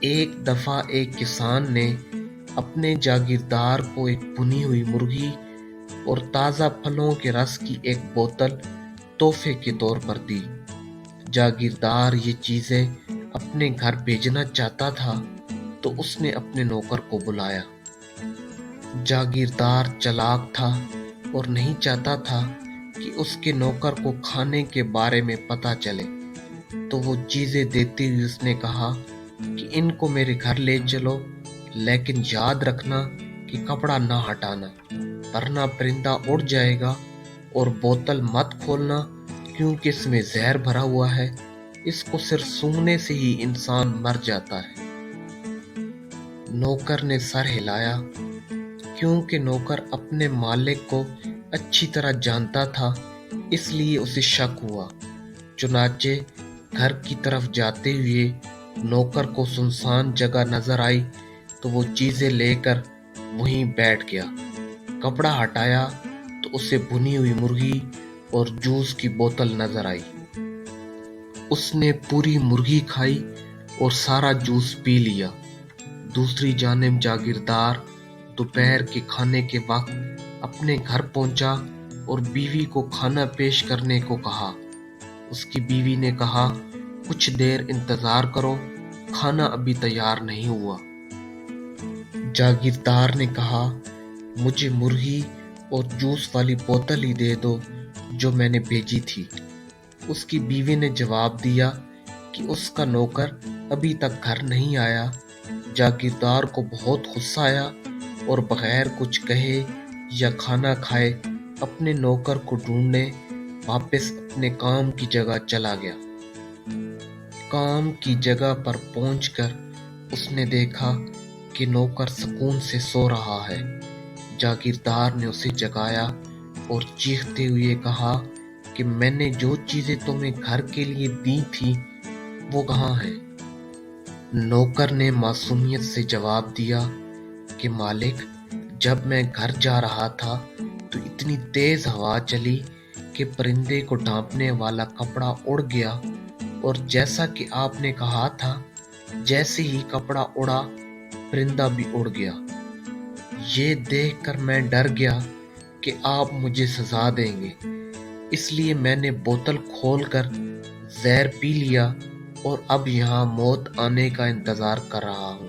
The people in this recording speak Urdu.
ایک دفعہ ایک کسان نے اپنے جاگیردار کو ایک بھنی ہوئی مرغی اور تازہ پھلوں کے رس کی ایک بوتل تحفے کے طور پر دی۔ جاگیردار یہ چیزیں اپنے گھر بھیجنا چاہتا تھا تو اس نے اپنے نوکر کو بلایا۔ جاگیردار چالاک تھا اور نہیں چاہتا تھا کہ اس کے نوکر کو کھانے کے بارے میں پتہ چلے، تو وہ چیزیں دیتے ہوئے اس نے کہا کہ ان کو میرے گھر لے چلو، لیکن یاد رکھنا کہ کپڑا نہ ہٹانا، ورنہ پرندہ اڑ جائے گا، اور بوتل مت کھولنا کیونکہ اس میں زہر بھرا ہوا ہے، اس کو صرف سونگھنے سے ہی انسان مر جاتا ہے۔ نوکر نے سر ہلایا، کیونکہ نوکر اپنے مالک کو اچھی طرح جانتا تھا، اس لیے اسے شک ہوا۔ چنانچہ گھر کی طرف جاتے ہوئے نوکر کو سنسان جگہ نظر آئی تو وہ چیزیں لے کر وہیں بیٹھ گیا۔ کپڑا ہٹایا تو اسے بھنی ہوئی مرغی اور جوس کی بوتل نظر آئی۔ اس نے پوری مرغی کھائی اور سارا جوس پی لیا۔ دوسری جانب جاگیردار دوپہر کے کھانے کے وقت اپنے گھر پہنچا اور بیوی کو کھانا پیش کرنے کو کہا۔ اس کی بیوی نے کہا، کچھ دیر انتظار کرو، کھانا ابھی تیار نہیں ہوا۔ جاگیردار نے کہا، مجھے مرغی اور جوس والی بوتل ہی دے دو جو میں نے بھیجی تھی۔ اس کی بیوی نے جواب دیا کہ اس کا نوکر ابھی تک گھر نہیں آیا۔ جاگیردار کو بہت غصہ آیا اور بغیر کچھ کہے یا کھانا کھائے اپنے نوکر کو ڈھونڈنے واپس اپنے کام کی جگہ چلا گیا۔ کام کی جگہ پر پہنچ کر اس نے دیکھا کہ نوکر سکون سے سو رہا ہے۔ جاگیردار نے اسے جگایا اور چیختے ہوئے کہا کہ میں نے جو چیزیں تمہیں گھر کے لیے دی تھی وہ کہاں ہیں؟ نوکر نے معصومیت سے جواب دیا کہ مالک، جب میں گھر جا رہا تھا تو اتنی تیز ہوا چلی کہ پرندے کو ڈھانپنے والا کپڑا اڑ گیا، اور جیسا کہ آپ نے کہا تھا، جیسے ہی کپڑا اڑا پرندہ بھی اڑ گیا۔ یہ دیکھ کر میں ڈر گیا کہ آپ مجھے سزا دیں گے، اس لیے میں نے بوتل کھول کر زہر پی لیا اور اب یہاں موت آنے کا انتظار کر رہا ہوں۔